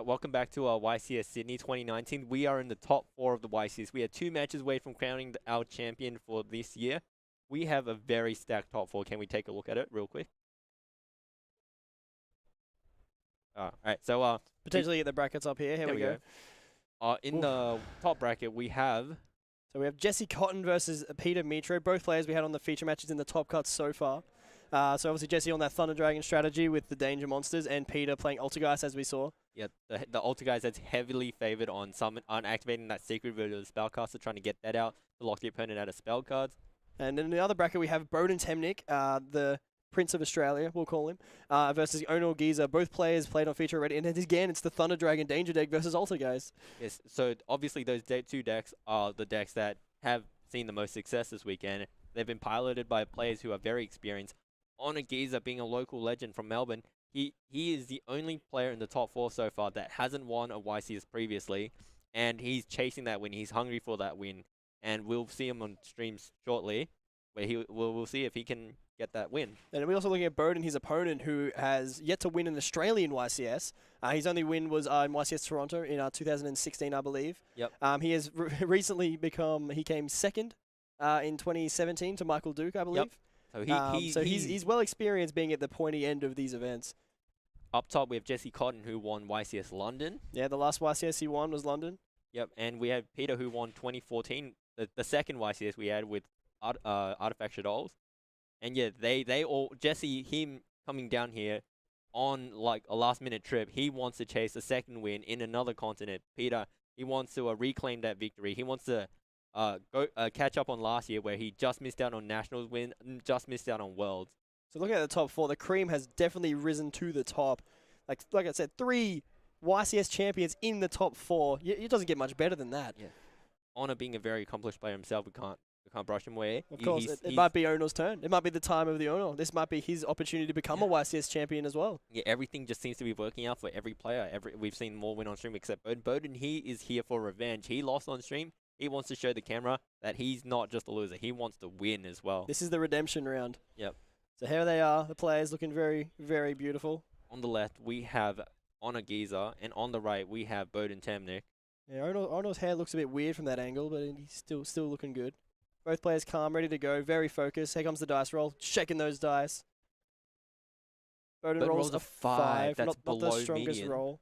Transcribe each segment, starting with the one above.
Welcome back to our YCS Sydney 2019. We are in the top 4 of the YCS. We are 2 matches away from crowning our champion for this year. We have a very stacked top 4. Can we take a look at it real quick? Alright, so Potentially get the brackets up here. Here we go. in the top bracket, we have... So we have Jesse Cotton versus Peter Mitro, both players we had on the feature matches in the top cuts so far. So obviously Jesse on that Thunder Dragon strategy with the Danger Monsters, and Peter playing Altergeist as we saw. Yeah, the Altergeist that's heavily favored on activating that Secret Village of the Spellcaster, trying to get that out to lock the opponent out of spell cards. And in the other bracket we have Bohdan Temnyk, the Prince of Australia, we'll call him, versus Onur, Gezer. Both players played on feature already, and again, it's the Thunder Dragon Danger deck versus Altergeist. Yes, so obviously those two decks are the decks that have seen the most success this weekend. They've been piloted by players who are very experienced. Onur Gezer, being a local legend from Melbourne, he is the only player in the top 4 so far that hasn't won a YCS previously, and he's chasing that win. He's hungry for that win, and we'll see him on streams shortly, where we'll see if he can get that win. And we're also looking at Bohdan, his opponent, who has yet to win an Australian YCS. His only win was in YCS Toronto in 2016, I believe. Yep. He has recently he came second in 2017 to Michael Duke, I believe. Yep. So he's well experienced being at the pointy end of these events. Up top, we have Jesse Cotton, who won YCS London. Yeah, the last YCS he won was London. Yep, and we have Peter, who won 2014, the second YCS we had with Artifact Shadows. And yeah, him coming down here on like a last-minute trip, he wants to chase a second win in another continent. Peter, he wants to reclaim that victory. He wants to catch up on last year, where he just missed out on Nationals win, just missed out on Worlds. So looking at the top 4, the cream has definitely risen to the top. Like I said, 3 YCS champions in the top 4. It doesn't get much better than that. Yeah. Onur being a very accomplished player himself, we can't brush him away. Of course, it might be Onur's turn. It might be the time of the Onur. This might be his opportunity to become a YCS champion as well. Yeah, everything just seems to be working out for every player. We've seen more win on stream except Bohdan. Bohdan, he is here for revenge. He lost on stream. He wants to show the camera that he's not just a loser. He wants to win as well. This is the redemption round. Yep. So here they are, the players looking very, very beautiful. On the left, we have Onur Gezer, and on the right, we have Bohdan Temnyk. Yeah, Onur's hair looks a bit weird from that angle, but he's still looking good. Both players calm, ready to go, very focused. Here comes the dice roll, shaking those dice. Bohdan rolls a 5, that's not the strongest median. roll.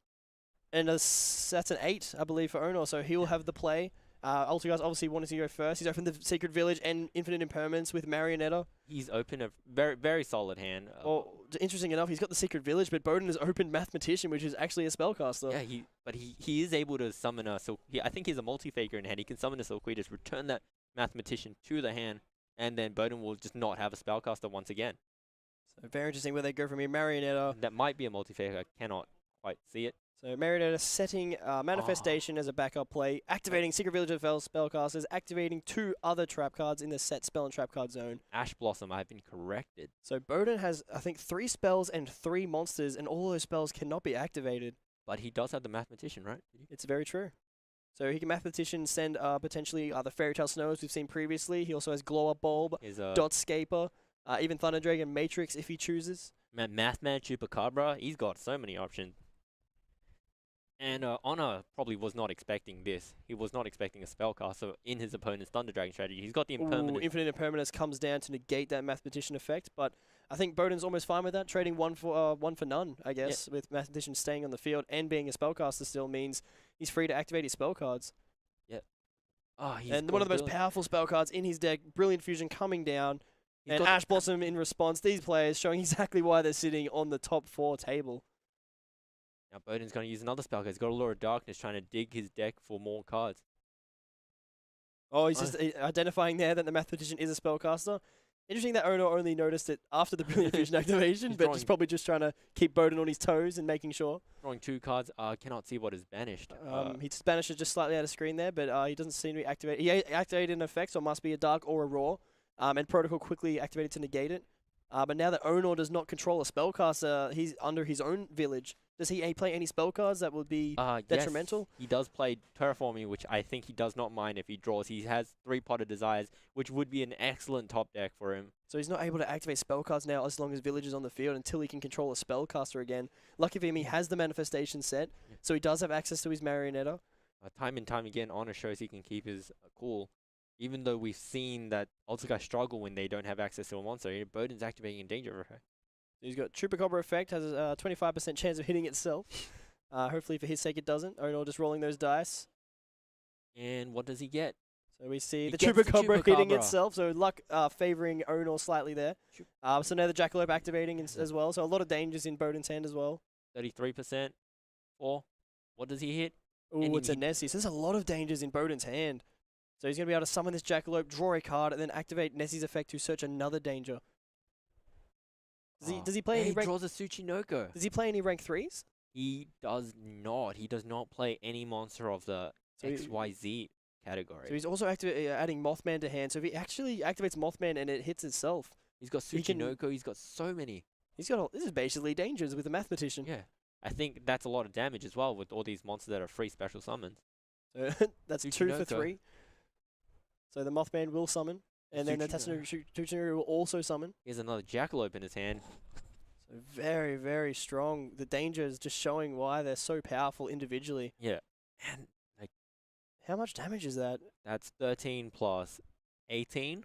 And that's an 8, I believe, for Onur, so he'll have the play. Altergeist obviously wanted to go first. He's opened the Secret Village and Infinite Impermanence with Marionetta. He's opened a very, very solid hand. Well, interesting enough, he's got the Secret Village, but Bohdan has opened Mathematician, which is actually a spellcaster. Yeah, but he is able to summon a I think he's a multi-faker in hand. He can summon a Silkweedus, return that Mathematician to the hand, and then Bohdan will just not have a spellcaster once again. So very interesting where they go from here. Marionetta. That might be a multi-faker. I cannot quite see it. So Marionetta setting Manifestation as a backup play, activating Secret Village of Spellcasters, activating 2 other trap cards in the set spell and trap card zone. Ash Blossom, I've been corrected. So Bohdan has, I think, 3 spells and 3 monsters, and all those spells cannot be activated. But he does have the Mathematician, right? It's very true. So he can Mathematician send potentially the Fairy Tale Snows we've seen previously. He also has Glow Up Bulb, Dotscaper, even Thunder Dragon Matrix if he chooses. Mathman Chupacabra, he's got so many options. And Onur probably was not expecting this. He was not expecting a spellcaster in his opponent's Thunder Dragon strategy. He's got the Impermanence. Infinite Impermanence comes down to negate that Mathematician effect, but I think Bohdan's almost fine with that. Trading one for none, I guess, with Mathematician staying on the field and being a spellcaster still means he's free to activate his spell cards. Yep. And one of the most powerful spell cards in his deck, Brilliant Fusion coming down, and Ash Blossom in response. These players showing exactly why they're sitting on the top 4 table. Now Bohdan's going to use another spell card. He's got a Lure of Darkness, trying to dig his deck for more cards. Oh, he's just identifying there that the Mathematician is a spellcaster. Interesting that Onur only noticed it after the Brilliant Fusion activation, but he's probably just trying to keep Bohdan on his toes and making sure. Drawing 2 cards. Cannot see what is banished. His banish is just slightly out of screen there, but he doesn't seem to be activated. He activated an effect, so it must be a Dark or a Raw. And Protocol quickly activated to negate it. But now that Onur does not control a spellcaster, he's under his own village. Does he play any spell cards that would be detrimental? Yes, he does play Terraforming, which I think he does not mind if he draws. He has 3 Potted Desires, which would be an excellent top deck for him. So he's not able to activate spell cards now as long as Village is on the field until he can control a spellcaster again. Lucky for him, he has the Manifestation set, so he does have access to his Marionetta. Time and time again, Onur shows he can keep his cool. Even though we've seen that Altergeist struggle when they don't have access to a monster, Bohdan's activating a Danger Effect. He's got Trooper Cobra effect, has a 25% chance of hitting itself. Hopefully for his sake it doesn't. Onur just rolling those dice. And what does he get? So we see He the gets Trooper the Cobra Trooper hitting Cobra. itself, so luck favouring Onur slightly there. So now the Jackalope activating as well, so a lot of dangers in Bohdan's hand as well. 33%. 4. What does he hit? Ooh, And it's a Nessie. So there's a lot of dangers in Bohdan's hand. So he's going to be able to summon this Jackalope, draw a card, and then activate Nessie's effect to search another danger. Does he play any he rank? draws a Tsuchinoko. Does he play any rank 3s? He does not. He does not play any monster of the XYZ category. So he's also adding Mothman to hand. So if he actually activates Mothman and it hits itself, He's got Tsuchinoko. He's got so many. he's got this is basically dangers with the Mathematician. Yeah. I think that's a lot of damage as well with all these monsters that are free special summons. So that's 2 for Tsuchinoko. 3. So the Mothman will summon, and then the Tsuchinoko will also summon. He has another Jackalope in his hand. So very, very strong. The danger is just showing why they're so powerful individually. Yeah. And How much damage is that? that's 13 plus 18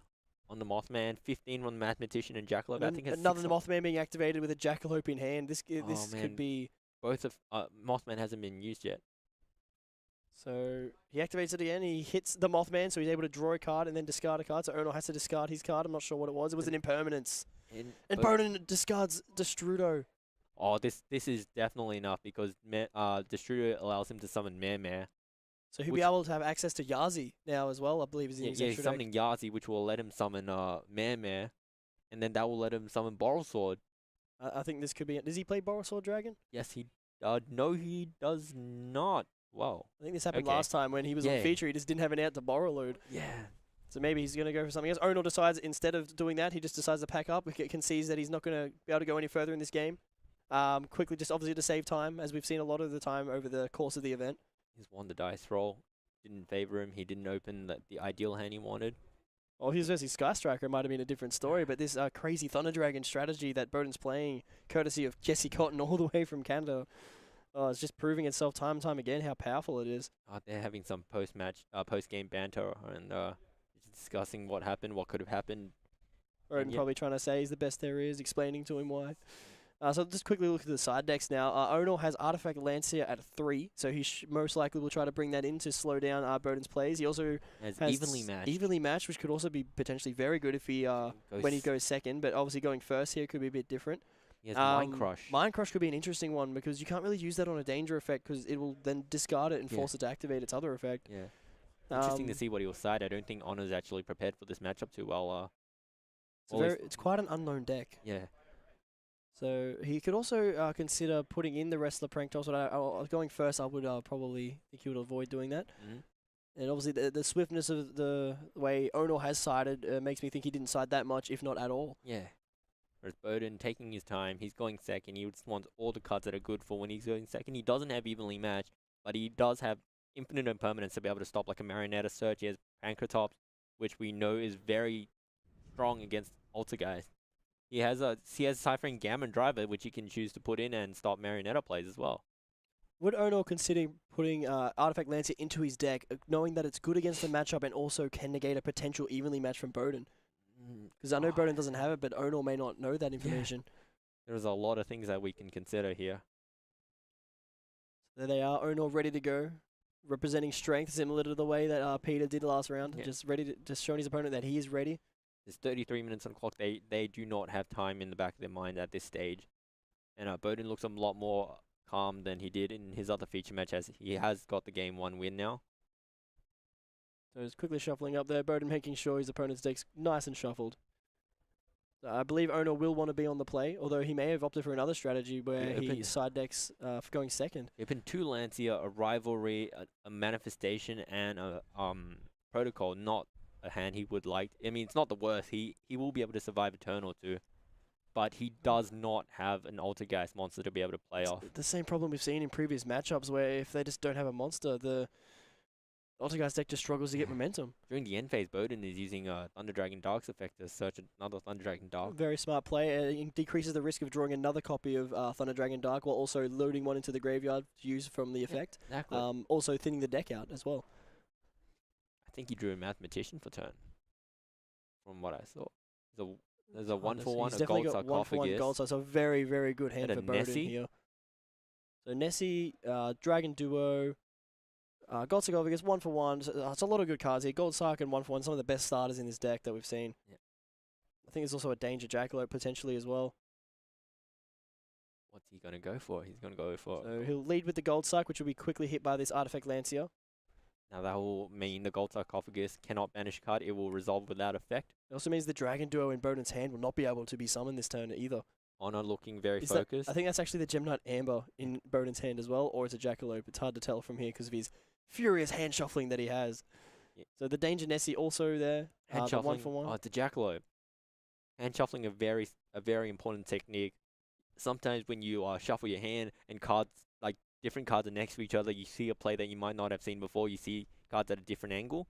on the Mothman, 15 on the Mathematician and Jackalope. I think it's Another 6 Mothman being activated with a Jackalope in hand. This man. could be. Both of Mothman hasn't been used yet. So he activates it again. He hits the Mothman, so he's able to draw a card and then discard a card. So Onur has to discard his card. I'm not sure what it was. It was an impermanence. And Bohdan discards Destrudo. Oh, this is definitely enough because Destrudo allows him to summon Mare. So he'll be able to have access to Yazi now as well, I believe is in his Yeah, extra he's deck. summoning Yazi, which will let him summon Mare, and then that will let him summon Borrelsword. I think this could be it. Does he play Borrelsword Dragon? Yes, he. No, he does not. Wow. I think this happened Okay. last time when he was on Yeah. feature. He just didn't have an out to borrow load. Yeah. So maybe he's going to go for something else. Onur decides instead of doing that, he just decides to pack up. He concedes that he's not going to be able to go any further in this game. Quickly, just obviously to save time, as we've seen a lot of the time over the course of the event. He's won the dice roll. Didn't favor him. He didn't open the ideal hand he wanted. Well, his versus Sky Striker might have been a different story, but this crazy Thunder Dragon strategy that Bohdan's playing, courtesy of Jesse Cotton all the way from Canada, it's just proving itself time and time again how powerful it is. They're having some post-game banter and discussing what happened, what could have happened. Bohdan probably trying to say he's the best there is, explaining to him why. So just quickly look at the side decks now. Onur has Artifact Lancia at 3, so he most likely will try to bring that in to slow down Bohdan's plays. He also Has has evenly matched. which could also be potentially very good if he when he goes second, but obviously going first here could be a bit different. He has Mind Crush. Mind Crush could be an interesting one because you can't really use that on a danger effect because it will then discard it and force it to activate its other effect. Yeah. Interesting to see what he'll side. I don't think Onur's actually prepared for this matchup too well. It's quite an unknown deck. Yeah. So he could also consider putting in the Wrestler Prank Toss, but going first, I would probably think he would avoid doing that. And obviously the swiftness of the way Onur has sided makes me think he didn't side that much, if not at all. Yeah. Whereas Bohdan taking his time, he's going second. He just wants all the cards that are good for when he's going second. He doesn't have evenly matched, but he does have infinite impermanence to be able to stop like a Marionetta search. He has Pancratops, which we know is very strong against Altergeist. He has Ciphering Gammon Driver, which he can choose to put in and stop Marionetta plays as well. Would Onur consider putting Artifact Lancia into his deck, knowing that it's good against the matchup and also can negate a potential evenly match from Bohdan? Because I know Bohdan doesn't have it, but Onur may not know that information. There's a lot of things that we can consider here. There they are, Onur ready to go, representing strength, similar to the way that Peter did last round. Yeah. Just showing his opponent that he is ready. There's 33 minutes on the clock. They do not have time in the back of their mind at this stage. And Bohdan looks a lot more calm than he did in his other feature match, as he has got the game 1 win now. So he's quickly shuffling up there, Bohdan making sure his opponent's deck's nice and shuffled. So I believe Onur will want to be on the play, although he may have opted for another strategy where he side decks for going second. He opened 2 Lancia, a Rivalry, a Manifestation, and a Protocol, not a hand he would like. I mean, it's not the worst. He will be able to survive a turn or two. but he does not have an Altergeist monster to be able to play off. The same problem we've seen in previous matchups where if they just don't have a monster, the Altergeist deck just struggles to get momentum. During the end phase, Bohdan is using Thunder Dragon Dark's effect to search another Thunder Dragon Dark. Very smart play. It decreases the risk of drawing another copy of Thunder Dragon Dark while also loading one into the graveyard to use from the effect. Exactly. Also thinning the deck out as well. I think he drew a Mathematician for turn, from what I saw. There's a 1/1, He's a gold definitely got 1/1 gold, sarcophagus. so it's a very, very good hand And for a Bohdan Nessie. here. So Nessie, Dragon Duo, gold sarcophagus, 1/1. So, it's a lot of good cards here. Gold Sark and 1/1, some of the best starters in this deck that we've seen. Yeah. I think there's also a Danger Jackalope potentially as well. What's he going to go for? He's going to go for... So he'll lead with the Gold Sark, which will be quickly hit by this Artifact Lancier. Now that will mean the gold sarcophagus cannot banish a card. It will resolve without effect. It also means the Dragon Duo in Bohdan's hand will not be able to be summoned this turn either. Honor looking very Is that- focused. I think that's actually the Gemknight Amber in Bohdan's hand as well, or it's a Jackalope. It's hard to tell from here because of his furious hand shuffling that he has. Yeah. So the Danger Nessie also there. Hand the shuffling. 1/1. Oh, it's a jackalope. Hand shuffling a very important technique. Sometimes when you shuffle your hand and cards like different cards are next to each other, you see a play that you might not have seen before. You see cards at a different angle.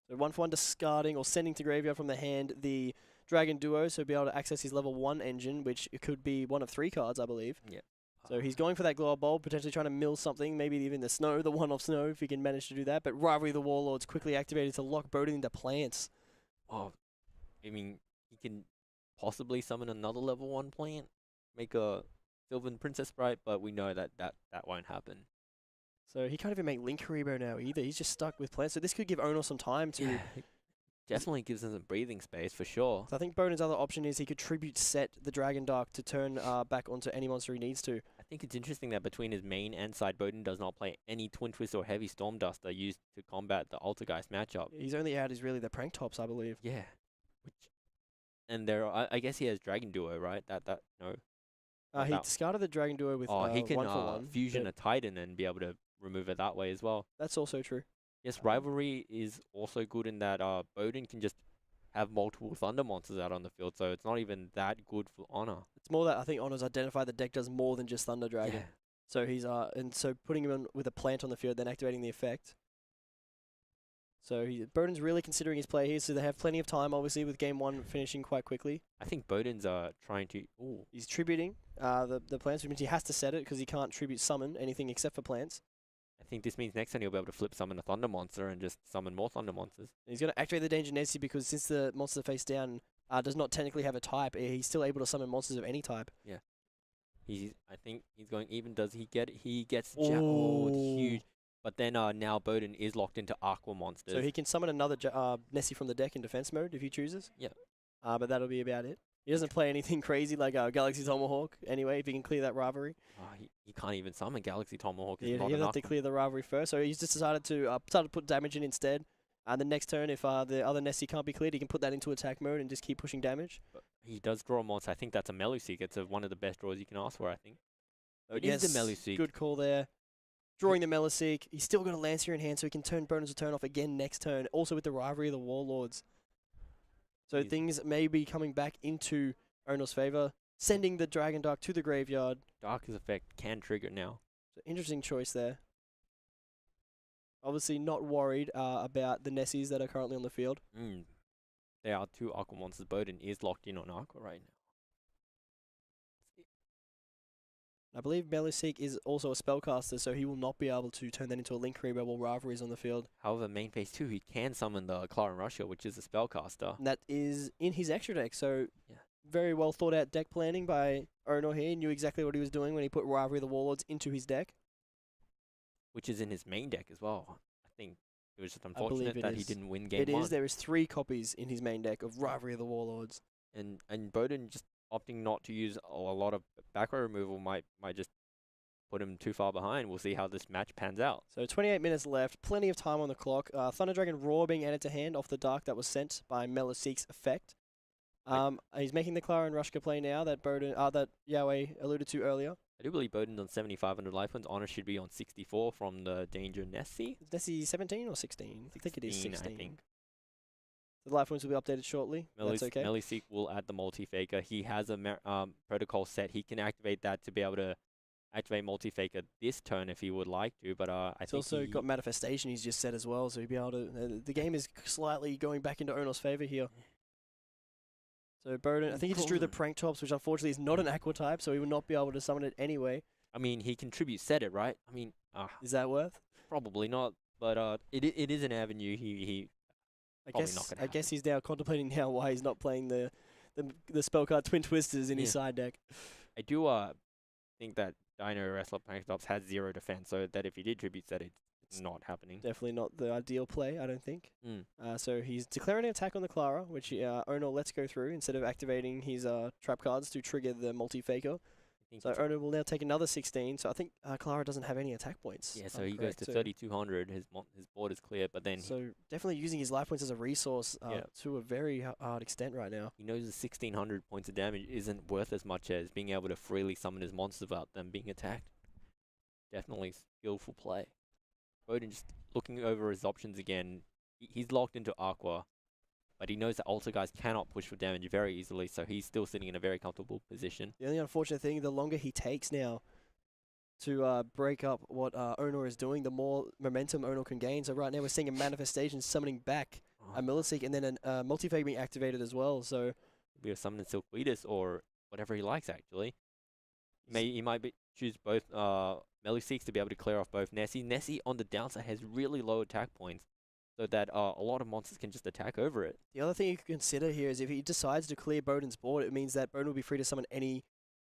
So 1/1 discarding or sending to graveyard from the hand the Dragon Duo, so be able to access his level 1 engine, which it could be one of 3 cards, I believe. Yeah. So he's going for that Glow Bulb, potentially trying to mill something, maybe even the Snow, the 1-off Snow, if he can manage to do that. But Rivalry of the Warlords quickly activated to lock Bohdan into plants. Oh, I mean, he can possibly summon another level 1 plant, make a Sylvan Princess Sprite, but we know that won't happen. So he can't even make Link Haribo now either. He's just stuck with plants. So this could give Onur some time to... Yeah, it definitely gives him some breathing space for sure. So I think Bohdan's other option is he could tribute set the Dragon Dark to turn back onto any monster he needs to. I think it's interesting that between his main and side, Bohdan does not play any Twin Twist or Heavy Storm Duster used to combat the Altergeist matchup. His only out is really the Prank Tops, I believe. Yeah, and I guess he has Dragon Duo, right? No. He that- discarded the Dragon Duo with he can 1/1. fusion but a Titan and be able to remove it that way as well. That's also true. Yes, Rivalry is also good in that Bohdan can just have multiple Thunder monsters out on the field, so it's not even that good for Honor. It's more that I think Onur's identified the deck does more than just Thunder Dragon. Yeah. So he's and so putting him in with a plant on the field, then activating the effect. So Bohdan's really considering his play here, so they have plenty of time, obviously, with game 1 finishing quite quickly. I think Bohdan's trying to... Ooh. He's tributing the plants, which means he has to set it because he can't tribute summon anything except for plants. I think this means next turn he'll be able to flip summon a Thunder monster and just summon more Thunder monsters. And he's going to activate the Danger Nessie because since the monster face down does not technically have a type, he's still able to summon monsters of any type. I think he's going even. Does he get it? He gets oh, it's huge. But then now Bohdan is locked into Aqua monsters. So he can summon another Nessie from the deck in defense mode if he chooses. Yep. But that'll be about it. He doesn't play anything crazy like Galaxy Tomahawk anyway, if he can clear that rivalry. He can't even summon Galaxy Tomahawk. Yeah, Not he'll have enough. to clear the rivalry first. So he's just decided to put damage in instead. And the next turn, if the other Nessie can't be cleared, he can put that into attack mode and just keep pushing damage. But he does draw a monster. I think that's a Meluseek. It's one of the best draws you can ask for, I think. So It is the Meluseek. Good call there. Drawing the Meluseek. He's still got a Lancier in hand, so he can turn Bohdan's Return off again next turn. Also with the Rivalry of the Warlords. So He's- things may be coming back into Onur's favor. Sending the Dragon Dark to the graveyard. Dark's effect can trigger now. So interesting choice there. Obviously not worried about the Nessies that are currently on the field. There are 2 Aqua monsters. Bohdan is locked in on Aqua right now. I believe Meluseek is also a spellcaster, so he will not be able to turn that into a Link Rebo while Rivalry is on the field. However, main phase 2, he can summon the Clara Russia, which is a spellcaster. And that is in his extra deck, so Yeah. very well thought out deck planning by Onur here. He knew exactly what he was doing when he put Rivalry of the Warlords into his deck. Which is in his main deck as well. I think it was just believe unfortunate it that he is. didn't win game It 1. is. There is 3 copies in his main deck of Rivalry of the Warlords. And Bohdan just opting not to use a lot of back row removal might just put him too far behind. We'll see how this match pans out. So 28 minutes left, plenty of time on the clock. Thunder Dragon Roar being added to hand off the Dark that was sent by Meluseek's effect. He's making the Clara and Rushka play now that that Yahweh alluded to earlier. I do believe Bohdan's on 7,500 life points. Honor should be on 64 from the Danger Nessie. Is Nessie 17 or 16? I think it is 16. I think. The life points will be updated shortly. That's okay. Melisseek will add the multi-faker. He has a protocol set. He can activate that to be able to activate multi-faker this turn if he would like to, but I He's think also got manifestation he's just said as well, so he'll be able to... the game is slightly going back into Onur's favour here. So Bohdan, I think he just drew the Prank Tops, which unfortunately is not an Aqua type, so he will not be able to summon it anyway. I mean, he contributes set it, right? I mean... is that worth? Probably not, but it is an avenue he probably not gonna I guess he's now contemplating now why he's not playing the spell card Twin Twisters in his side deck. I do think that Dino Wrestler Panktops has 0 defense, so that if he did tribute set, it's not happening. Definitely not the ideal play, I don't think. So he's declaring an attack on the Clara, which Onur lets go through instead of activating his trap cards to trigger the multi-faker. So Onur will now take another 16, so I think Clara doesn't have any attack points. Yeah, so he goes to 3,200, his board is clear, but then... So definitely using his life points as a resource to a very hard extent right now. He knows the 1,600 points of damage isn't worth as much as being able to freely summon his monsters without them being attacked. Definitely skillful play. Bohdan just looking over his options again. He's locked into Aqua, but he knows that Altergeist cannot push for damage very easily, so he's still sitting in a very comfortable position. The only unfortunate thing, the longer he takes now to break up what Onur is doing, the more momentum Onur can gain. So right now we're seeing a manifestation summoning back a Melisseek and then a multi-fake being activated as well. So we have summoned Silkweedus or whatever he likes actually. He might choose both Melisseeks to be able to clear off both Nessie. Nessie on the downside has really low attack points, so that a lot of monsters can just attack over it. The other thing you can consider here is if he decides to clear Bohdan's board, it means that Bohdan will be free to summon any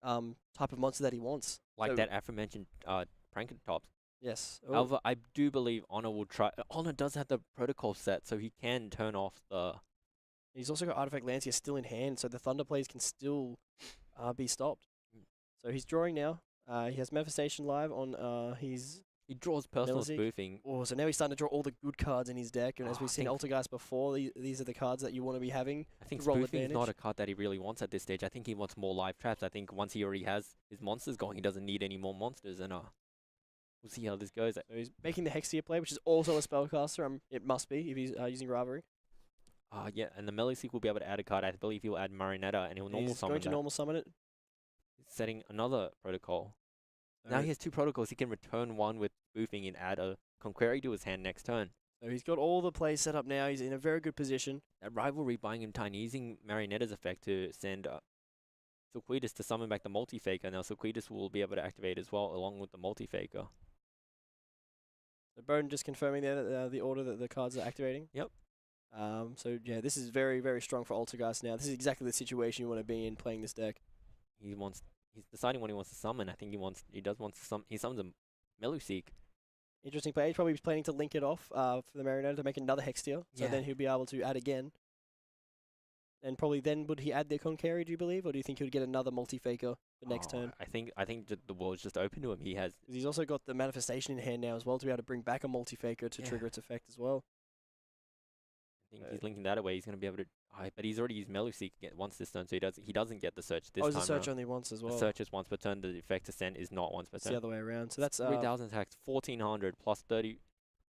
type of monster that he wants. Like so that aforementioned Prankentops. Yes. However, I do believe Onur will try... Onur does have the protocol set, so he can turn off the... He's also got Artifact Lancia still in hand, so the Thunder plays can still be stopped. So he's drawing now. He has Manifestation live on his... He draws personal spoofing. Oh, so now he's starting to draw all the good cards in his deck, and as we've seen Altergeist before, these are the cards that you want to be having. I think spoofing is not a card that he really wants at this stage. I think he wants more live traps. I think once he already has his monsters going, he doesn't need any more monsters, and we'll see how this goes. So he's making the Hexia play, which is also a spellcaster. It must be if he's using Rivalry. Yeah, and the Melisseek will be able to add a card. I believe he'll add Marionetta, and he'll normal summon He's going to normal summon it. He's setting another protocol. Now he has 2 protocols. He can return one with spoofing and add a Conqueror to his hand next turn. So he's got all the plays set up now. He's in a very good position. That Rivalry buying him time, using Marionetta's effect to send Silkweedus to summon back the multi-faker. Now Silkweedus will be able to activate as well, along with the multi-faker. So Bohdan just confirming there the order that the cards are activating. Yep. So yeah, this is very, very strong for Altergeist now. This is exactly the situation you want to be in playing this deck. He's deciding what he wants to summon. I think he does want to summon. He summons a Melusseek. Interesting play. He's probably planning to link it off for the Marionetta to make another Hextia. So then he'll be able to add again. And probably then would he add the Conqueror, do you believe? Or do you think he would get another multi-faker for next turn? I think the world's just open to him. He's also got the Manifestation in hand now as well to be able to bring back a multi-faker to trigger its effect as well. I think he's linking that away. He's going to be able to... but he's already used Melusseek once this turn, so he doesn't get the search this time. The search only once as well. The search is once per turn. The effect to send is not once per turn. It's the other way around. So that's 3,000 attacks, 1,400 plus 30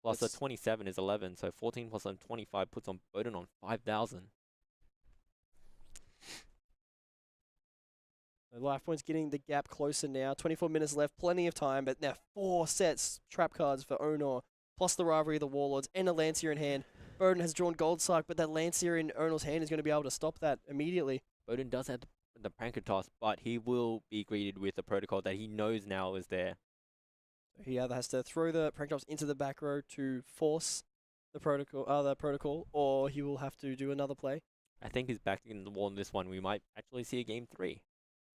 plus a 27 is 11. So 14 plus 25 puts on Bohdan on 5,000. The life points getting the gap closer now. 24 minutes left, plenty of time, but now 4 sets trap cards for Onur, plus the Rivalry of the Warlords and a Lancia in hand. Bohdan has drawn Gold Sark, but that Lancia in Onur's hand is going to be able to stop that immediately. Bohdan does have the Prankentoss, but he will be greeted with a protocol that he knows now is there. He either has to throw the Prankentoss into the back row to force the protocol, or he will have to do another play. I think he's back in the wall in this one. We might actually see a game 3.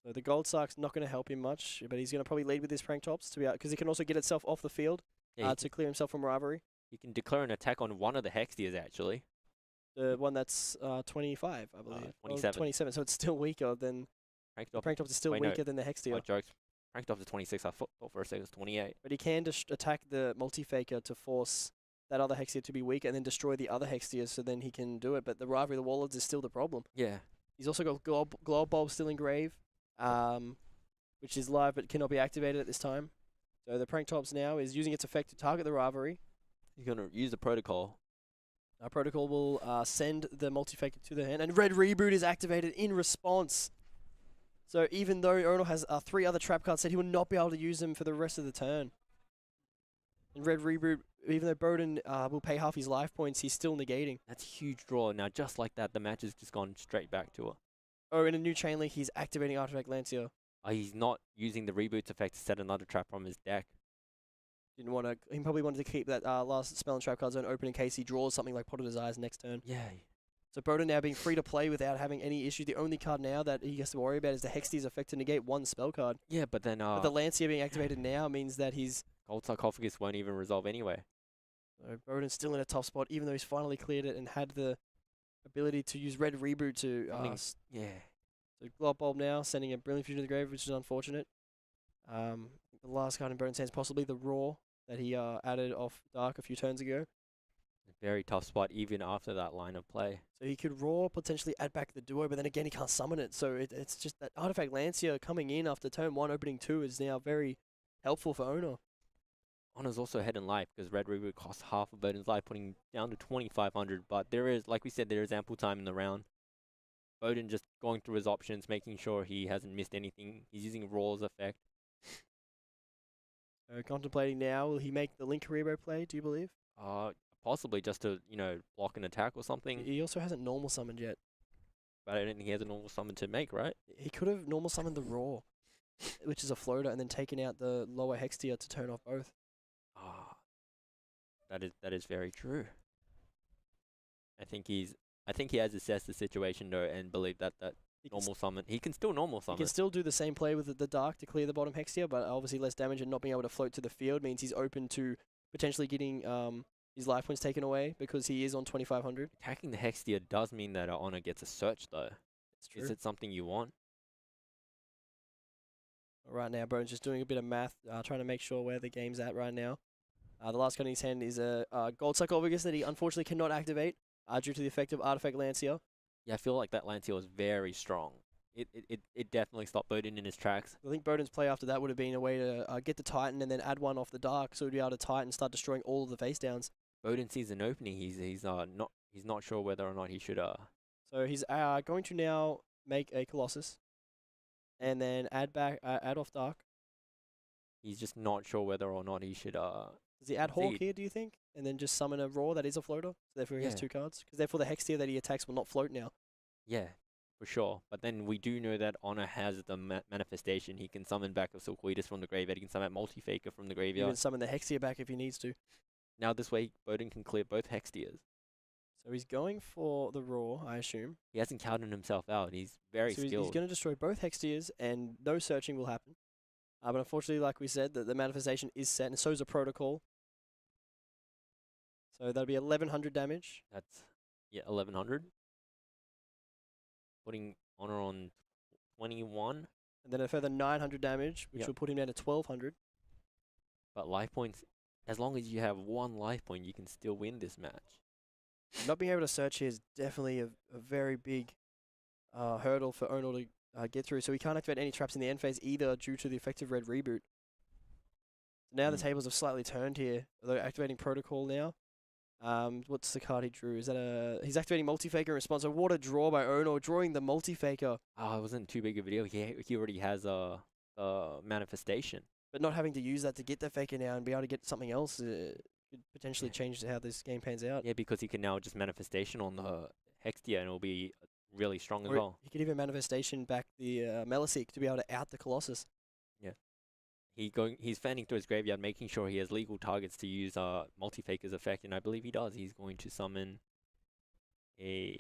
So the Gold Sark's not going to help him much, but he's going to probably lead with his Prankentoss to be out because he can also get itself off the field to clear himself from Rivalry. He can declare an attack on one of the Hexias, actually. The one that's 25, I believe. 27. 27, so it's still weaker than... Prankentoss is still weaker than the Hexia. Jokes. Prankentoss is 26. I thought for a second it was 28. But he can attack the multi-faker to force that other Hexia to be weaker and then destroy the other Hexia, so then he can do it. But the Rivalry of the Warlords is still the problem. Yeah. He's also got Glob Bulb still in grave, which is live but cannot be activated at this time. So the Prankentoss now is using its effect to target the Rivalry. He's going to use the protocol. Protocol will send the multi-faker to the hand, and Red Reboot is activated in response. So even though Onur has 3 other trap cards set, he will not be able to use them for the rest of the turn. And Red Reboot, even though Bohdan will pay half his life points, he's still negating. That's a huge draw. Now, just like that, the match has just gone straight back to her. Oh, in a new chain link, he's activating Artifact Lancia. He's not using the reboots effect to set another trap from his deck. Didn't want to. He probably wanted to keep that last spell and trap card zone open in case he draws something like Pot of Desires next turn. Yeah. So Bohdan now being free to play without having any issue. The only card now that he has to worry about is the Hextea's effect to negate 1 spell card. Yeah, but then But the Lancia being activated now means that his Gold Sarcophagus won't even resolve anyway. So Bohdan's still in a tough spot, even though he's finally cleared it and had the ability to use Red Reboot to Yeah. So Glop Bulb now sending a Brilliant Fusion to the grave, which is unfortunate. The last card in Bohdan's hands possibly the Raw that he added off Dark a few turns ago. Very tough spot even after that line of play. So he could Raw, potentially add back the Duo, but then again he can't summon it. So it's just that Artifact Lancia coming in after turn 1, opening 2 is now very helpful for Onur. Onur's also ahead in life because Red Reboot costs half of Bohdan's life, putting down to 2,500. But there is, like we said, there is ample time in the round. Bohdan just going through his options, making sure he hasn't missed anything. He's using Raw's effect. Contemplating now, will he make the Link Karibo play, do you believe? Possibly just to, block an attack or something. He also hasn't normal summoned yet. But I don't think he has a normal summon to make, right? He could have normal summoned the Raw, which is a floater, and then taken out the lower Hextia to turn off both. That is very true. I think he has assessed the situation though and believed that normal summon. He can still normal summon. He can still do the same play with the Dark to clear the bottom Hextia, but obviously less damage and not being able to float to the field means he's open to potentially getting his life points taken away because he is on 2,500. Attacking the Hextia does mean that Onur gets a search though. It's true. Is it something you want? Right now, Bohdan's just doing a bit of math, trying to make sure where the game's at right now. The last card in his hand is a Gold Sarcophagus that he unfortunately cannot activate due to the effect of Artifact Lancia. Yeah, I feel like that Lancia was very strong. It definitely stopped Bohdan in his tracks. I think Bohdan's play after that would have been a way to get the Titan and then add one off the Dark, so he'd be able to Titan and start destroying all of the face downs. Bohdan sees an opening. He's not sure whether or not he should. So he's going to now make a Colossus, and then add off Dark. He's just not sure whether or not he should. Does he add Hawk here, do you think? And then just summon a Raw that is a floater? So therefore he has 2 cards? Because therefore the Hextia that he attacks will not float now. Yeah, for sure. But then we do know that Onur has the manifestation. He can summon back a Silkweedus from the graveyard. He can summon Multi-Faker from the graveyard. Even summon the Hextia back if he needs to. Now this way, Bohdan can clear both Hextias. So he's going for the Raw, I assume. He hasn't counted himself out. He's very skilled. He's going to destroy both Hextias, and no searching will happen. But unfortunately, like we said, the manifestation is set, and so is a Protocol. So that'll be 1,100 damage. That's, 1,100. Putting Onur on 21. And then a further 900 damage, which will put him down to 1,200. But life points, as long as you have 1 life point, you can still win this match. Not being able to search here is definitely a very big hurdle for Onur to get through. So he can't activate any traps in the end phase either due to the effective Red Reboot. Now the tables have slightly turned here, although activating Protocol now. What's the card he drew? Is that he's activating Multi-Faker in response. So what a draw by Onur, drawing the Multi-Faker. It wasn't too big a video. He already has a manifestation. But not having to use that to get the Faker now and be able to get something else could potentially change how this game pans out. Yeah, because he can now just manifestation on the Hextia and it'll be really strong as well. He could even manifestation back the Meliseek to be able to out the Colossus. Yeah. He's fanning through his graveyard, making sure he has legal targets to use Multi-Faker's effect, and I believe he does. He's going to summon He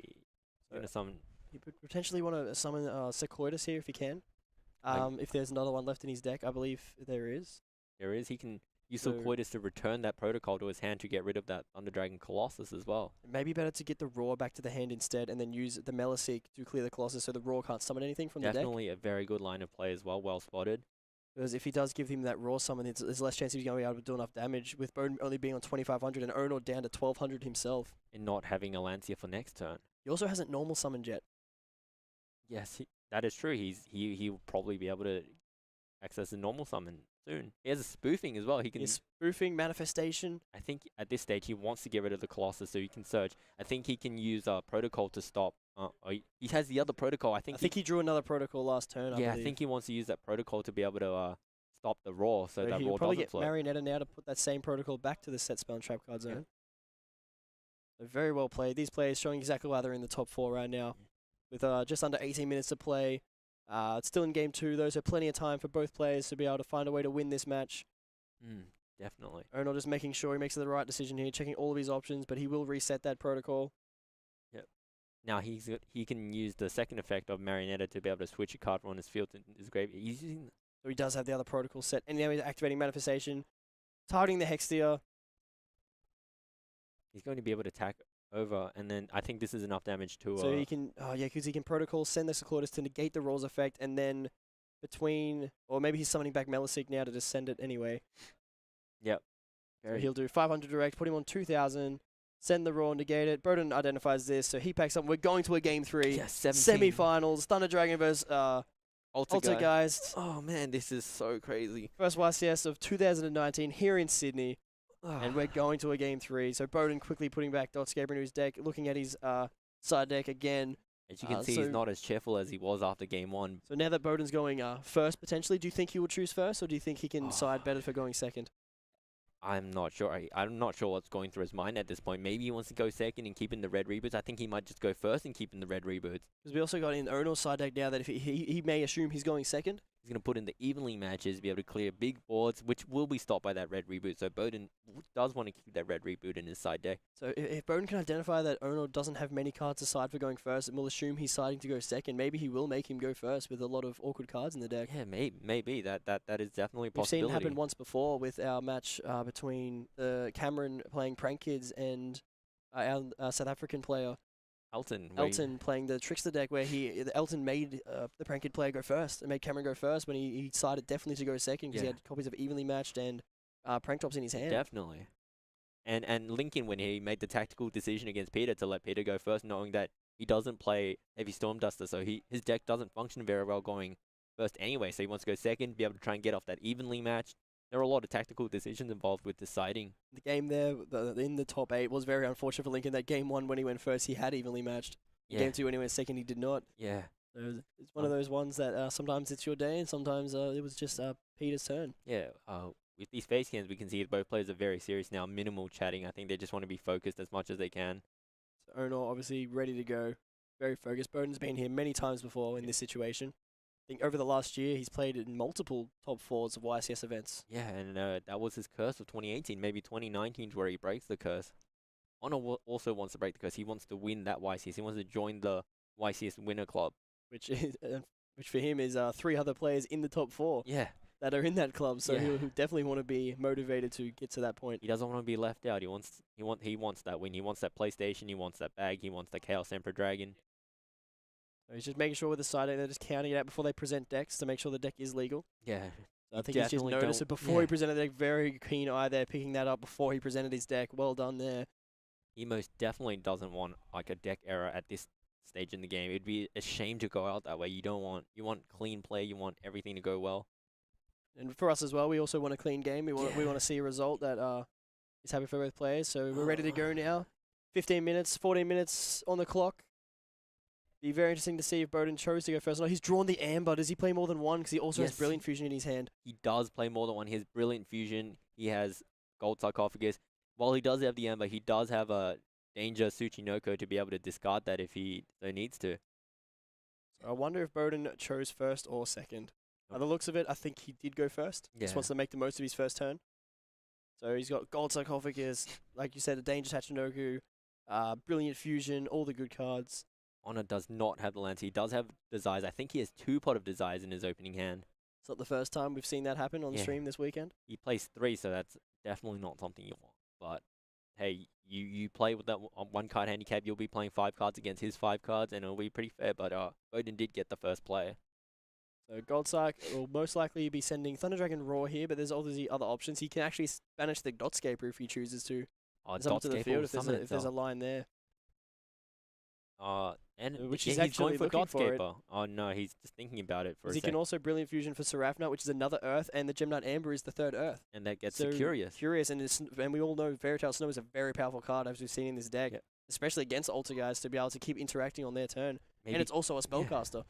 would potentially want to summon Sequoidus here if he can. If there's another one left in his deck, I believe there is. There is. He can use Sequoidus to return that Protocol to his hand to get rid of that Thunder Dragon Colossus as well. It may be better to get the Raw back to the hand instead and then use the Meliseek to clear the Colossus so the Raw can't summon anything from the deck. Definitely a very good line of play as well. Well spotted. Because if he does give him that Raw summon, there's less chance he's going to be able to do enough damage, with Bohdan only being on 2,500 and Onur down to 1,200 himself. And not having a Lancia for next turn. He also hasn't normal summoned yet. Yes, that is true. He'll probably be able to access a normal summon soon. He has a spoofing as well. He can. His spoofing, manifestation. I think at this stage he wants to get rid of the Colossus so he can search. I think he can use protocol to stop. He has the other protocol. I think he drew another protocol last turn. I think he wants to use that protocol to be able to stop the Raw, so that he'll Raw probably doesn't get float. Marionetta now to put that same protocol back to the set spell and trap card zone. So very well played. These players showing exactly why they're in the top 4 right now, with just under 18 minutes to play. It's still in game 2 though, so plenty of time for both players to be able to find a way to win this match. Definitely. Onur just making sure he makes the right decision here, checking all of his options, but he will reset that protocol. Yep. Now he can use the second effect of Marionetta to be able to switch a card from his field to his grave. He's using. So he does have the other protocol set, and now he's activating manifestation, targeting the Hextia. He's going to be able to attack over, and then I think this is enough damage to. So he can, because he can protocol send the Secludus to negate the Raw's effect, and then or maybe he's summoning back Melisig now to just send it anyway. Yep. So he'll do 500 direct, put him on 2,000, send the Raw, negate it. Bohdan identifies this, so he packs up. We're going to a game 3. Yes, 17. Semi-finals, Thunder Dragon versus Altergeist. Oh man, this is so crazy. First YCS of 2019 here in Sydney. And we're going to a game 3. So Bohdan quickly putting back Dotscaper into his deck, looking at his side deck again. As you can see, he's not as cheerful as he was after game 1. So now that Bohdan's going first, potentially, do you think he will choose first, or do you think he can side better for going second? I'm not sure. I'm not sure what's going through his mind at this point. Maybe he wants to go second and keep in the red reboots. I think he might just go first and keep in the red reboots. Because we also got in Onur's side deck now that if he may assume he's going second. He's going to put in the evenly matches, be able to clear big boards, which will be stopped by that red reboot. So Bohdan does want to keep that red reboot in his side deck. So if Bohdan can identify that Onur doesn't have many cards to side for going first, and will assume he's siding to go second, maybe he will make him go first with a lot of awkward cards in the deck. Yeah, maybe. That is definitely a possibility. We've seen it happen once before with our match between Cameron playing Prank Kids and our South African player. Elton playing the Trickster deck where Elton made the Prank Kid player go first and made Cameron go first when he decided definitely to go second because he had copies of evenly matched and Prank Tops in his hand. Definitely. And Lincoln, when he made the tactical decision against Peter to let Peter go first, knowing that he doesn't play Heavy Storm Duster, so his deck doesn't function very well going first anyway, so he wants to go second, be able to try and get off that evenly matched. There are a lot of tactical decisions involved with deciding. The game there, in the top 8, was very unfortunate for Lincoln. That game 1, when he went first, he had evenly matched. Game 2, when he went second, he did not. Yeah. So it's one of those ones that sometimes it's your day, and sometimes it was just Peter's turn. Yeah. With these face cams, we can see that both players are very serious now. Minimal chatting. I think they just want to be focused as much as they can. So Onur obviously ready to go. Very focused. Bohdan's been here many times before in this situation. I think over the last year, he's played in multiple top 4s of YCS events. Yeah, and that was his curse of 2018, maybe 2019 where he breaks the curse. Onur also wants to break the curse. He wants to win that YCS. He wants to join the YCS winner club. Which for him is 3 other players in the top 4. Yeah. That are in that club, so he'll definitely want to be motivated to get to that point. He doesn't want to be left out. He wants that win. He wants that PlayStation. He wants that bag. He wants the Chaos Emperor Dragon. So he's just making sure with the side deck, they're just counting it out before they present decks to make sure the deck is legal. Yeah. So I think he's just noticed it before he presented the deck. Very keen eye there, picking that up before he presented his deck. Well done there. He most definitely doesn't want like a deck error at this stage in the game. It'd be a shame to go out that way. You want clean play. You want everything to go well. And for us as well, we also want a clean game. We want to see a result that is happy for both players. So we're ready to go now. 15 minutes, 14 minutes on the clock. Be very interesting to see if Bohdan chose to go first. No, he's drawn the Amber. Does he play more than one? Because he also has Brilliant Fusion in his hand. He does play more than one. He has Brilliant Fusion. He has Gold Sarcophagus. While he does have the Amber, he does have a Danger Tsuchinoko to be able to discard that if he so needs to. So I wonder if Bohdan chose first or second. By the looks of it, I think he did go first. Yeah. Just wants to make the most of his first turn. So he's got Gold Sarcophagus, like you said, a Danger Tachinoku, Brilliant Fusion, all the good cards. Onur does not have the Lance. He does have Desires. I think he has 2 Pot of Desires in his opening hand. It's not the first time we've seen that happen on stream this weekend. He plays 3, so that's definitely not something you want. But hey, you play with that 1 card handicap, you'll be playing 5 cards against his 5 cards, and it'll be pretty fair. But Bohdan did get the first play. So Goldsark will most likely be sending Thunder Dragon Raw here, but there's obviously other options. He can actually banish the Dotscaper if he chooses to. Oh, It's up to the field if there's a line there. Which yeah, he's he's going actually for looking for it. Godscaper. Oh no, he's just thinking about it for a Because he sec. can also Brilliant Fusion for Seraphnite, which is another Earth, and the Gemknight Amber is the third Earth. And that gets So the Curious. Curious, and we all know Fairy Tail Snow is a very powerful card, as we've seen in this deck, Yeah. especially against Altergeist, to be able to keep interacting on their turn. Maybe And it's also a spellcaster.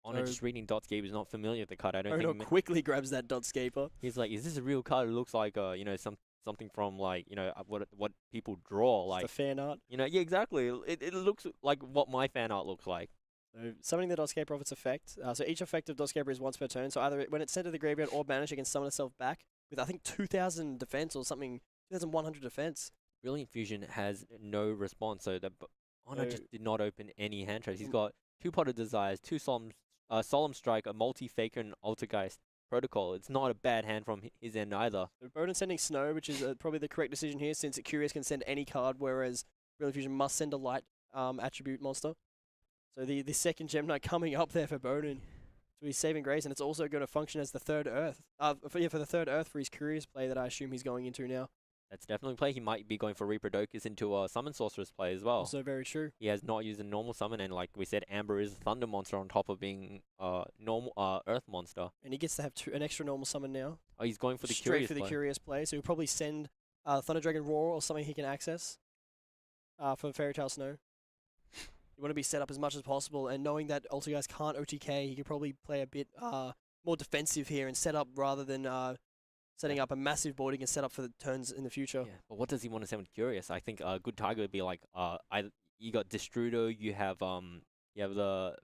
Honor So- just reading Dotscape is not familiar with the card. I don't Ono think quickly grabs that Dotscaper. he's like, is this a real card? It looks like you know, something from like, you know, what people draw, Like like, the fan art. you know, yeah, exactly. It looks like what my fan art looks like. So summoning the Dotscaper off its effect. So each effect of Dotscaper is once per turn. So either when it's sent to the graveyard or banished, it can summon itself back with, I think, 2,000 defense or something, 2,100 defense. Brilliant Fusion has no response, so Honor So- just did not open any hand traps. He's got 2 Potted Desires, 2 Solemn Strike, a Multi-Faker, and Altergeist Protocol. It's not a bad hand from his end either. So Bohdan sending Snow, which is probably the correct decision here, since Curious can send any card, whereas Brilliant Fusion must send a light attribute monster. So the second Gem Knight coming up there for Bohdan. So he's saving grace, and it's also going to function as the third Earth. For the third Earth for his Curious play that I assume he's going into now. That's definitely a play. He might be going for Reaper-Docus into a Summon Sorceress play as well. Also very true. He has not used a normal summon, and like we said, Amber is a Thunder monster on top of being normal Earth monster. And he gets to have an extra normal summon now. Oh, he's going for the Straight Curious for the play. Curious play. So he'll probably send Thunder Dragon Roar or something he can access for Fairy Tail Snow. You want to be set up as much as possible, and knowing that Altergeist can't OTK, he could probably play a bit more defensive here and set up rather than setting up a massive board he can set up for the turns in the future. Yeah, but what does he want to send with Curious? I think a good target would be like either you got Destrudo, you have the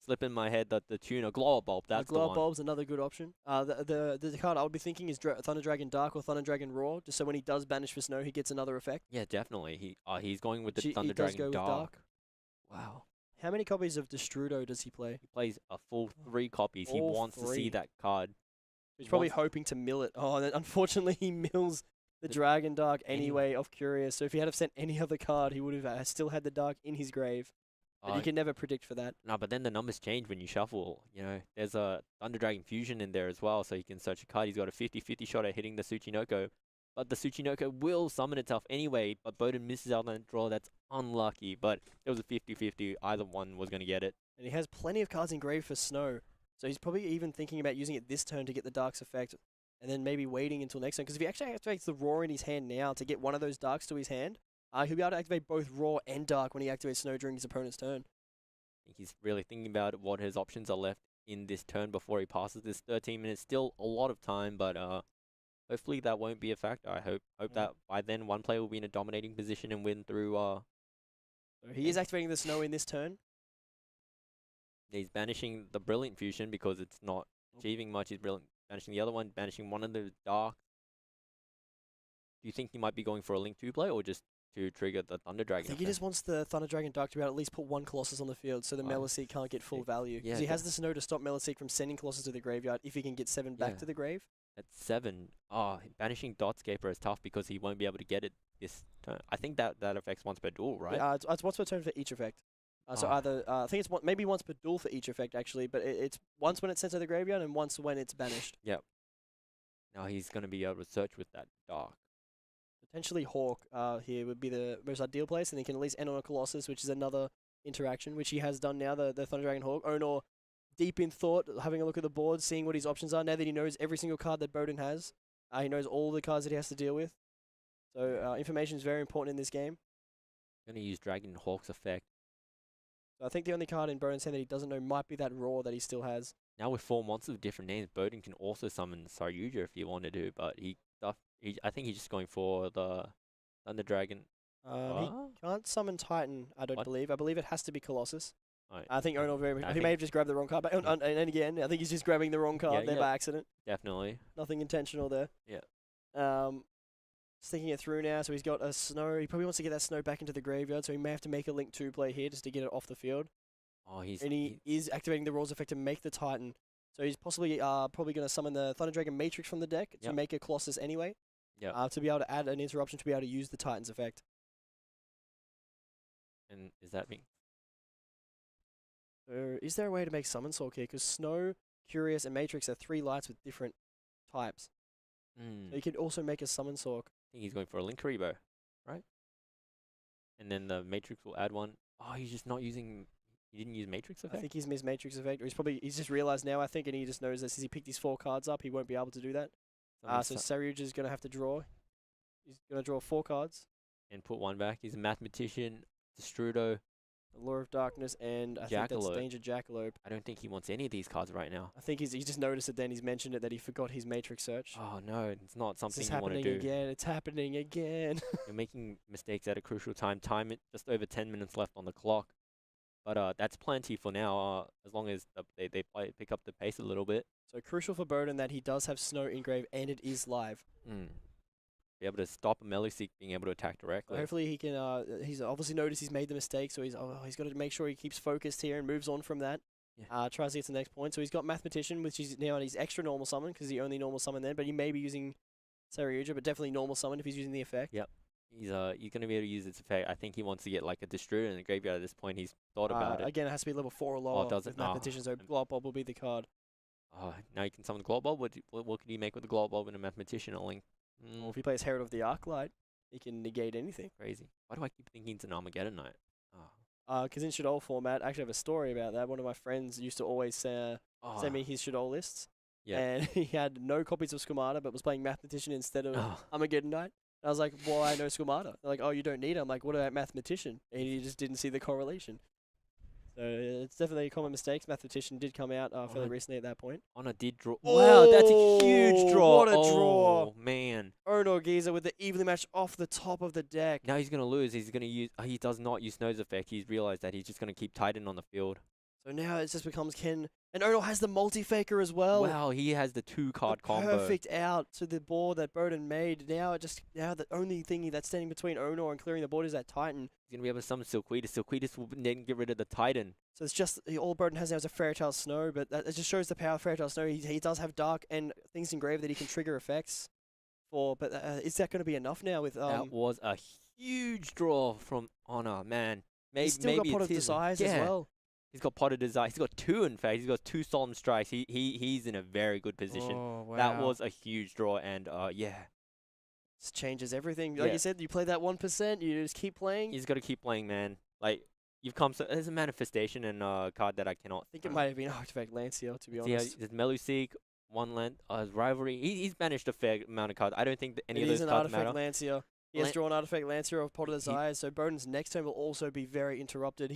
slip in my head that the tuner Glow Bulb. That's the Glow one. Bulb's another good option. The card I would be thinking is Thunder Dragon Dark or Thunder Dragon Roar, just so when he does banish for Snow, he gets another effect. Yeah, definitely. He's going with the He Thunder does go Dragon with Dark. Wow. How many copies of Destrudo does he play? He plays a full 3 copies. He All wants to see 3. that card. He's probably wants- hoping to mill it. Oh, and then unfortunately he mills the Dragon Dark anyway off Curious. So if he had have sent any other card, he would have still had the Dark in his grave. But you can never predict for that. No, but then the numbers change when you shuffle. You know, there's a Thunder Dragon Fusion in there as well, so he can search a card. He's got a 50-50 shot at hitting the Tsuchinoko. But the Tsuchinoko will summon itself anyway, but Bohdan misses out on that draw. That's unlucky, but it was a 50-50. Either one was going to get it. And he has plenty of cards in grave for Snow. So he's probably even thinking about using it this turn to get the Dark's effect, and then maybe waiting until next turn. Because if he actually activates the Roar in his hand now to get one of those Darks to his hand, he'll be able to activate both Roar and Dark when he activates Snow during his opponent's turn. I think he's really thinking about what his options are left in this turn before he passes this 13 minutes. Still a lot of time, but hopefully that won't be a factor. I hope that by then one player will be in a dominating position and win through. So he is activating the Snow in this turn. He's banishing the Brilliant Fusion because it's not achieving much. He's banishing the other one, banishing one of the Dark. Do you think he might be going for a Link 2 play or just to trigger the Thunder I Dragon? think he just wants the Thunder Dragon Dark to be able to at least put one Colossus on the field so the Five, Meliseek can't get full 6. value. Because Yeah, he has the Snow to stop Meliseek from sending Colossus to the graveyard if he can get 7 back Yeah. to the grave. At 7, banishing Dotscaper is tough because he won't be able to get it this turn. I think that affects once per duel, right? Yeah, it's once per turn for each effect. So Ah. either, I think it's maybe once per duel for each effect actually, but it's once when it's sent to the graveyard and once when it's banished. Now he's going to be able to search with that Dark. Potentially Hawk here would be the most ideal place, and he can at least end on a Colossus, which is another interaction, which he has done now, the Thunder Dragon Hawk. Onur, deep in thought, having a look at the board, seeing what his options are, now that he knows every single card that Bohdan has. He knows all the cards that he has to deal with. So information is very important in this game. Going to use Dragon Hawk's effect. So I think the only card in Bohdan's hand that he doesn't know might be that Roar that he still has. Now with 4 monsters with different names, Bohdan can also summon Saryuja if he wanted to, but I think he's just going for the Thunder Dragon. He can't summon Titan, I don't What? believe. I believe it has to be Colossus. Alright, I think Onur I he think- may have just grabbed the wrong card, but and again, I think he's just grabbing the wrong card Yeah, there yeah. by accident. definitely. Nothing intentional there. Yeah. Just thinking it through now, so he's got a Snow. He probably wants to get that Snow back into the graveyard, so he may have to make a Link 2 play here just to get it off the field. Oh, he's And he is activating the Roar's effect to make the Titan. So he's possibly probably going to summon the Thunder Dragon Matrix from the deck to Yep. make a Colossus anyway. Yep. To be able to add an interruption to be able to use the Titan's effect. and is that me? So is there a way to make Summon Soul here? Because Snow, Curious, and Matrix are 3 lights with different types. So you could also make a Summon Sork. I think he's going for a Link Rebo. And then the Matrix will add one. Oh, he's just not using. He didn't use Matrix I effect. think he's missed Matrix Effect, or he's just realized now, I think, and he just knows that since he picked his 4 cards up, he won't be able to do that. So Saryuja's going to have to draw. He's going to draw 4 cards. And put one back. He's a mathematician. Destrudo. Allure of Darkness, and I think that's Danger Jackalope. I don't think he wants any of these cards right now. I think he's just noticed it then. He's mentioned it that he forgot his Matrix Search. Oh no, it's not something It's you want to do. again. It's happening again. You're making mistakes at a crucial time. Time it just over 10 minutes left on the clock. But that's plenty for now. As long as they pick up the pace a little bit. So crucial for Bohdan that he does have Snow engraved and it is live. Be able to stop a Meluseek being able to attack directly. Hopefully he can. He's obviously noticed he's made the mistake, so he's got to make sure he keeps focused here and moves on from that. Yeah. Tries to get to the next point. So he's got Mathematician, which is now on his extra normal summon because he only normal summon then, but he may be using Saryuja, but definitely normal summon if he's using the effect. Yep. He's gonna be able to use its effect. I think he wants to get like a Destruder in the graveyard at this point. He's thought about it. Again, it has to be level 4 or lower does with it? Mathematician, so Glop Bob will be the card. Now you can summon the Glob Bulb. What can he make with the Glob Bulb and a Mathematician? A link. Or if he plays Herald of the Arclight, he can negate anything. Crazy. Why do I keep thinking it's an Armageddon Knight? Because in Shadol format, I actually have a story about that. One of my friends used to always send me his Shadol lists. Yeah. And he had no copies of Squamata, but was playing Mathematician instead of Armageddon Knight. And I was like, why no Squamata? They're like, oh, you don't need it. I'm like, what about Mathematician? And he just didn't see the correlation. So it's definitely a common mistake. Mathematician did come out fairly recently at that point. Honor did draw. Wow, that's a huge draw. What a draw. Oh, man. Onur Gezer with the evenly matched off the top of the deck. Now he's going to lose. He's going to use. He does not use Snow's effect. He's realized that he's just going to keep Titan on the field. So now it just becomes And Onur has the multi-faker as well. Wow, he has the 2-card combo. Perfect out to the board that Bohdan made. Now the only thing that's standing between Onur and clearing the board is that Titan. He's going to be able to summon Silquidus. Silquidus will then get rid of the Titan. So it's just all Bohdan has now is a Fairytale Snow, but it just shows the power of Fairytale Snow. He does have Dark and things engraved that he can trigger effects for, but is that going to be enough now with That was a huge draw from Honor, man. He's still got Pot of Desires as well. He's got Pot of Desire. He's got 2, in fact. He's got 2 Solemn Strikes. He's in a very good position. Oh, wow. That was a huge draw, and yeah. This changes everything. Like you said, you play that 1%, you just keep playing. He's got to keep playing, man. Like, you've come so there's a manifestation and a card that I cannot. I think it might have been Artifact Lancia, to be honest. Yeah, there's Meluseek, one land, his rivalry. He's banished a fair amount of cards. I don't think that any of those cards matter. Artifact Lancia. He has drawn Artifact Lancia of Pot of Desires, so Bohdan's next turn will also be very interrupted.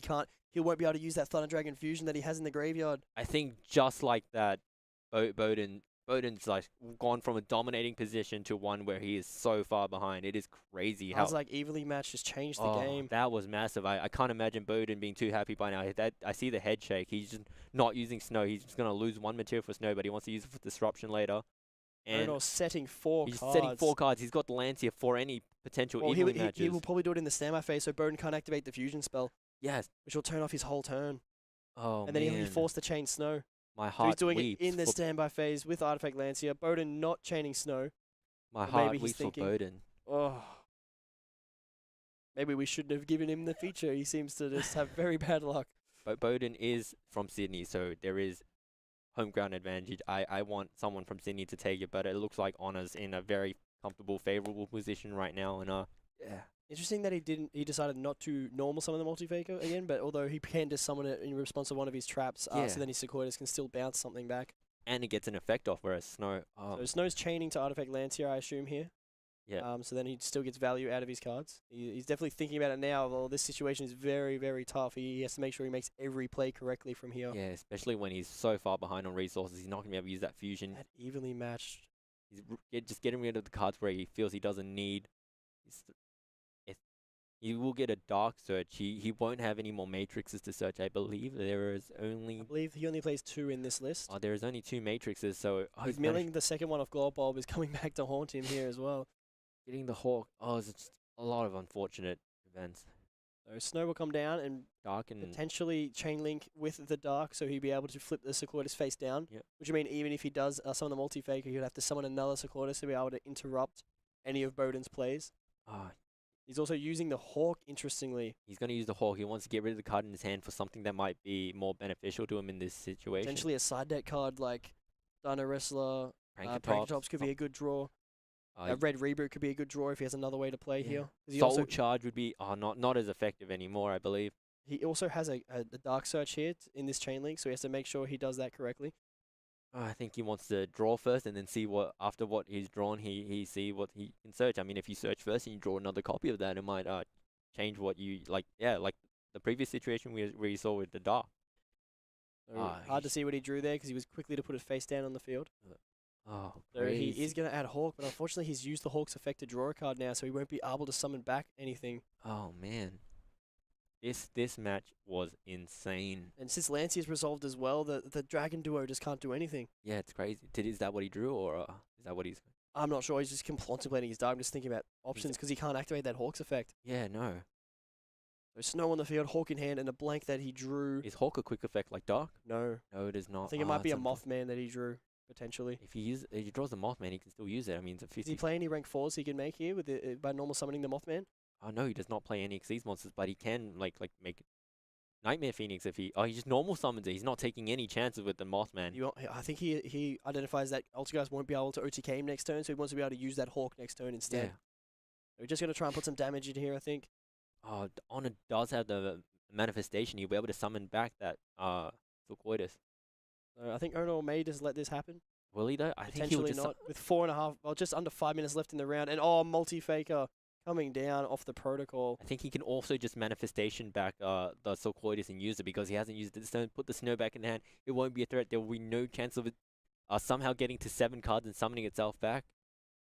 He won't be able to use that Thunder Dragon Fusion that he has in the graveyard. I think just like that, Bohdan's like gone from a dominating position to one where he is so far behind. It is crazy how. It's like evenly matched just changed the game. That was massive. I can't imagine Bohdan being too happy by now. I see the head shake. He's just not using Snow. He's just gonna lose 1 material for Snow, but he wants to use it for Disruption later. And setting 4 cards. He's setting 4 cards. He's got the Lancia for any potential evenly matches. He will probably do it in the standby phase, so Bohdan can't activate the fusion spell. Yes. Which will turn off his whole turn. Oh, and then he'll be forced to chain Snow. My heart so he's doing it in the standby phase with Artifact Lancia. Bohdan not chaining Snow. My heart weeps for Bohdan. Oh. Maybe we shouldn't have given him the feature. He seems to just have very bad luck. But Bohdan is from Sydney, so there is home ground advantage. I want someone from Sydney to take it, but it looks like Honor's in a very comfortable, favorable position right now, and yeah. Interesting that he decided not to normal summon the multi-faker again, but although he can just summon it in response to one of his traps, so then his Sequoias can still bounce something back. And it gets an effect off, whereas Snow. So Snow's chaining to Artifact Lancia, I assume here. Yeah. So then he still gets value out of his cards. He's definitely thinking about it now. Well, this situation is very, very tough. He has to make sure he makes every play correctly from here. Yeah, especially when he's so far behind on resources. He's not going to be able to use that fusion. That evenly matched. He's just getting rid of the cards where he feels he doesn't need. He will get a Dark Search. He won't have any more Matrixes to search. I believe there is only. I believe he only plays 2 in this list. Oh, there is only 2 Matrixes, so he's milling the second one of Glob Bulb is coming back to haunt him here as well. Getting the Hawk. Oh, it's just a lot of unfortunate events. So Snow will come down and potentially chain link with the Dark, so he'll be able to flip the Sequoias face down. Yep. Which would mean even if he does summon the multi-faker, he'd have to summon another Sequoias to be able to interrupt any of Bohdan's plays. He's also using the Hawk, interestingly. He's going to use the Hawk. He wants to get rid of the card in his hand for something that might be more beneficial to him in this situation. Potentially a side deck card like Dino Wrestler. Prankatops could be a good draw. A red reboot could be a good draw if he has another way to play here. 'Cause he Soul also Charge would be not as effective anymore, I believe. he also has a Dark Search here in this chain link, so he has to make sure he does that correctly. I think he wants to draw first and then see what after what he's drawn he see what he can search. I mean, if you search first and you draw another copy of that, it might change what you like. Yeah, like the previous situation where you saw with the Dark. So hard to see what he drew there because he was quickly to put it face down on the field. Oh, So he is going to add Hawk, but unfortunately he's used the Hawk's effect to draw a card now, so he won't be able to summon back anything. Oh man, this match was insane. And since Lancey's resolved as well, the Dragon duo just can't do anything. Yeah, it's crazy. Is that what he drew, or is that what he's? I'm not sure. He's just contemplating his Dark. I'm just thinking about options because he can't activate that Hawk's effect. Yeah, no. So Snow on the field, Hawk in hand, and a blank that he drew. Is Hawk a quick effect like Dark? No. No, it is not. I think it might be a Mothman that he drew, potentially. If he draws the Mothman, he can still use it. I mean, it's a 50. Does he play any rank 4s he can make here with by normal summoning the Mothman? Oh no, he does not play any Xyz monsters, but he can like make Nightmare Phoenix if he just normal summons it. He's not taking any chances with the Mothman. I think he identifies that Altergeist won't be able to OTK him next turn, so he wants to be able to use that Hawk next turn instead. Yeah. So we're just going to try and put some damage in here, I think. Oh, Honor does have the manifestation. He'll be able to summon back that Sulcoitus. So I think Onur may just let this happen. Will he though? I think Potentially he'll just not. With 4.5, well, just under 5 minutes left in the round, and multi-faker coming down off the protocol. I think he can also just manifestation back the Sulcoitus and use it because he hasn't used it this turn. Put the snow back in hand. It won't be a threat. There will be no chance of it somehow getting to 7 cards and summoning itself back.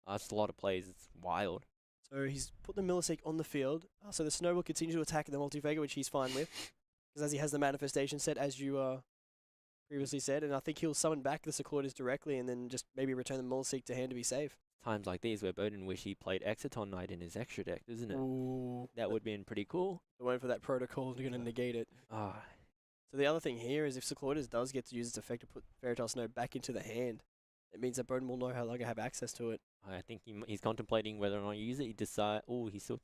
It's a lot of plays. It's wild. So he's put the Milliseek on the field. So the snow will continue to attack the multi-faker, which he's fine with. Because as he has the manifestation set, as you previously said, and I think he'll summon back the Sulcoitus directly and then just maybe return the Milliseek to hand to be safe. Times like these where Bohdan wish he played Exciton Knight in his extra deck, isn't it? Ooh. That would have been pretty cool. The one for that protocol is going to negate it. So the other thing here is if Sulcoitus does get to use its effect to put Fairytale Snow back into the hand, it means that Bohdan will no longer have access to it. I think he's contemplating whether or not to use it. He decide. Oh, he's still. Do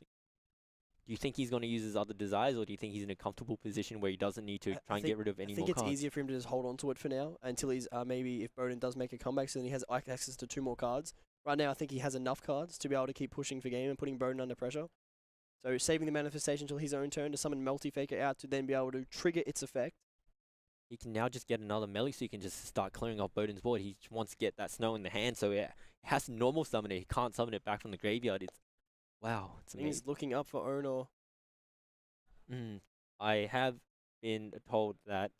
you think he's going to use his other desires, or do you think he's in a comfortable position where he doesn't need to try and get rid of any more cards? I think it's easier for him to just hold on to it for now until he's maybe if Bohdan does make a comeback, so then he has access to 2 more cards. Right now, I think he has enough cards to be able to keep pushing for game and putting Bohdan under pressure. So saving the manifestation until his own turn to summon Multi-Faker out to then be able to trigger its effect. He can now just get another melee, so he can just start clearing off Bohdan's board. He just wants to get that snow in the hand, so it has to normal summon it. He can't summon it back from the graveyard. It's wow, it's amazing. He's looking up for Onur. I have been told that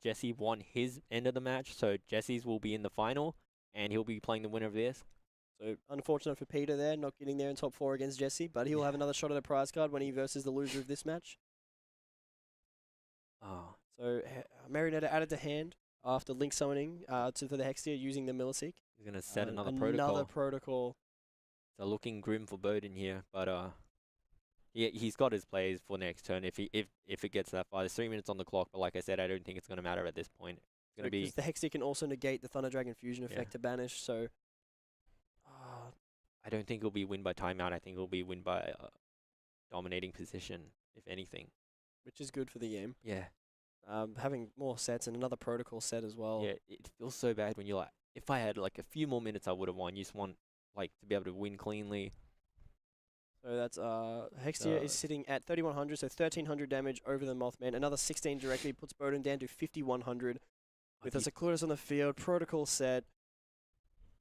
Jesse won his end of the match, so Jesse's will be in the final, and he'll be playing the winner of this. So unfortunate for Peter there, not getting there in top 4 against Jesse, but he'll have another shot at a prize card when he versus the loser of this match. So Marionetta added to hand after link summoning for the Hextia using the Milliseek. He's going to set another protocol. Another protocol. So looking grim for Bohdan here, but yeah, he's got his plays for next turn if it gets that far. There's 3 minutes on the clock, but like I said, I don't think it's going to matter at this point. It's going to be the Hextia can also negate the Thunder Dragon fusion effect to banish. So I don't think it'll be win by timeout. I think it'll be win by dominating position, if anything. Which is good for the game. Yeah. Having more sets and another protocol set as well. Yeah, it feels so bad when you're like, if I had like a few more minutes, I would have won. You just want like to be able to win cleanly. So that's Hextia is sitting at 3100, so 1300 damage over the Mothman. Another 16 directly puts Bohdan down to 5100. With a Sulcoitus on the field, protocol set.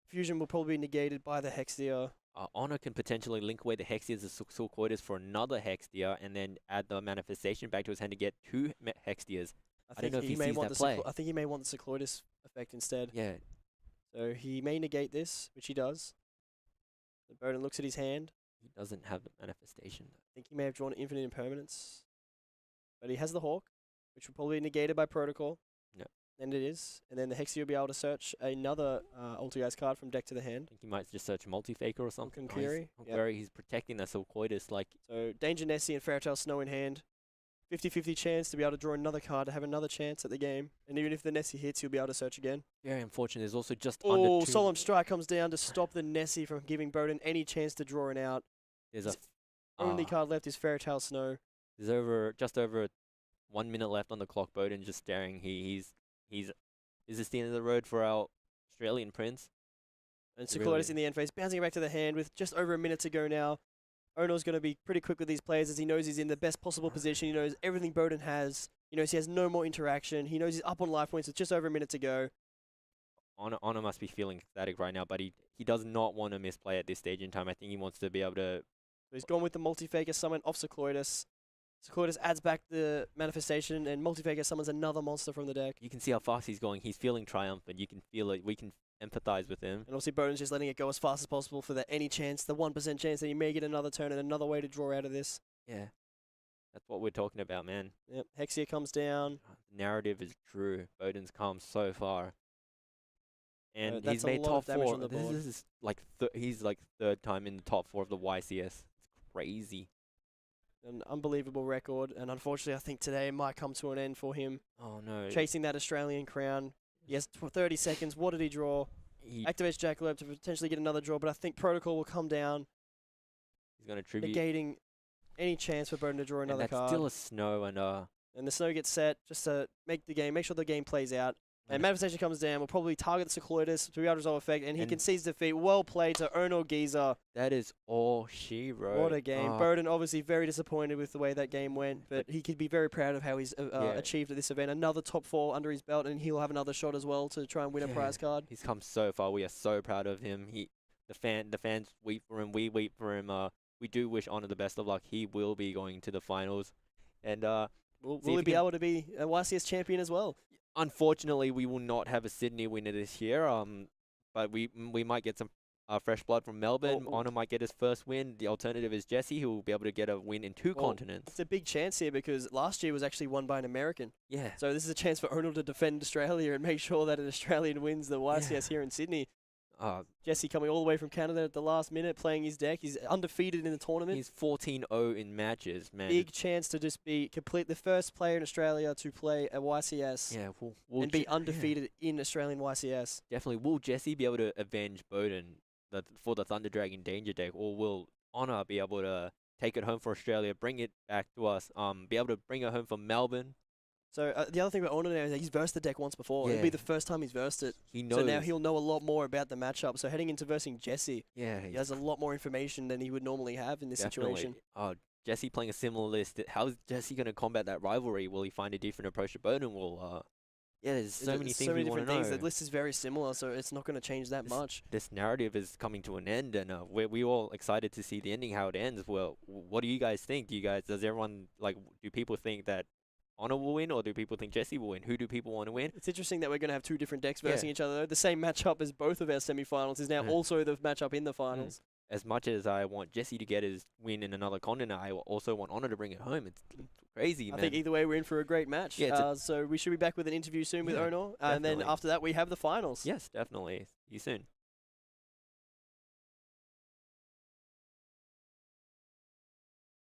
Fusion will probably be negated by the Hextia. Honor can potentially link away the Hexias as Sulcoitus for another Hextia and then add the manifestation back to his hand to get 2 Hextias. I don't know if he sees that play. I think he may want the Sulcoitus effect instead. Yeah. So he may negate this, which he does. So Bohdan looks at his hand. He doesn't have the manifestation. I think he may have drawn Infinite Impermanence. But he has the Hawk, which will probably be negated by protocol. No. And it is. And then the Hexia will be able to search another Altergeist card from deck to the hand. I think he might just search Multi-Faker or something. He's protecting that Sulcoitus. Like so Danger Nessie and Fairytale Snow in hand. 50-50 chance to be able to draw another card to have another chance at the game. And even if the Nessie hits, he'll be able to search again. Very unfortunate. There's also just under 2. Solemn Strike comes down to stop the Nessie from giving Bohdan any chance to draw it out. There's His only card left is Fairytale Snow. There's just over 1 minute left on the clock. Bohdan just staring. Is this the end of the road for our Australian prince? And It really Secloidus is. in the end phase, bouncing it back to the hand with just over a minute to go now. Onor's going to be pretty quick with these players as he knows he's in the best possible position. He knows everything Bohdan has. He knows he has no more interaction. He knows he's up on life points with just over a minute to go. Honor must be feeling ecstatic right now, but he does not want to misplay at this stage in time. I think he wants to be able to. So he's gone with the multi-faker summon off Secloidus. Secloidus adds back the manifestation, and multi-faker summons another monster from the deck. You can see how fast he's going. He's feeling triumphant. You can feel it. We can empathize with him. And obviously Bohdan's just letting it go as fast as possible for the any chance, the 1% chance that he may get another turn and another way to draw out of this. Yeah, that's what we're talking about, man. Yep, Hexia comes down. The narrative is true. Bohdan's come so far, and that's he's a made lot of top damage 4. on the board. This is like he's like third time in the top 4 of the YCS. It's crazy. An unbelievable record, and unfortunately I think today it might come to an end for him. Oh no! Chasing that Australian crown. He has 30 seconds. What did he draw? He, Activates Jackalope to potentially get another draw, but I think Protocol will come down, he's gonna tribute. negating any chance for Bohdan to draw And another that's card. still a snow and And the snow gets set just to make sure the game plays out. And Manifestation comes down, will probably target the Secloidus to be able to resolve effect, and he And- concedes defeat. Well played to Onur Gezer. that is all she wrote. What a game. Oh, Bohdan obviously very disappointed with the way that game went, but he could be very proud of how he's achieved at this event. Another top 4 under his belt, and he'll have another shot as well to try and win a Yeah. prize card. He's come so far. We are so proud of him. The fans weep for him. We weep for him. We do wish Honor the best of luck. He will be going to the finals, and Will See he if be he can- able to be a YCS champion as well? unfortunately, we will not have a Sydney winner this year. But we might get some fresh blood from Melbourne. Oh. Honor might get his first win. The alternative is Jesse, who will be able to get a win in 2 Well, continents. It's a big chance here because last year was actually won by an American. Yeah. So this is a chance for Onur to defend Australia and make sure that an Australian wins the YCS here in Sydney. Jesse coming all the way from Canada at the last minute, playing his deck. He's undefeated in the tournament. He's 14-0 in matches, man. Big chance to just be the first player in Australia to play a YCS Yeah, we'll and be undefeated in Australian YCS. Definitely. Will Jesse be able to avenge Bohdan for the Thunder Dragon Danger deck, or will Honor be able to take it home for Australia, bring it back to us, be able to bring it home for Melbourne? So the other thing about Onur now is that he's versed the deck once before. It'll be Yeah. the first time he's versed it. He knows. So now he'll know a lot more about the matchup. So heading into versing Jesse, Yeah, he has a lot more information than he would normally have in this definitely. situation. Jesse playing a similar list. How's Jesse going to combat that rivalry? Will he find a different approach to Bohdan? There's so many things we want to know. The list is very similar, so it's not going to change that much. This narrative is coming to an end, and we all excited to see the ending, how it ends. Well, what do you guys think? Does everyone, do people think that Honor will win, or do people think Jesse will win? Who do people want to win? It's interesting that we're going to have 2 different decks Yeah. versing each other. The same matchup as both of our semifinals is now Yeah. also the matchup in the finals. As much as I want Jesse to get his win in another continent, I also want Honor to bring it home. It's crazy, I man. think either way we're in for a great match. Yeah, so we should be back with an interview soon with Yeah, Onur, and then definitely. after that we have the finals. Yes, definitely. See you soon.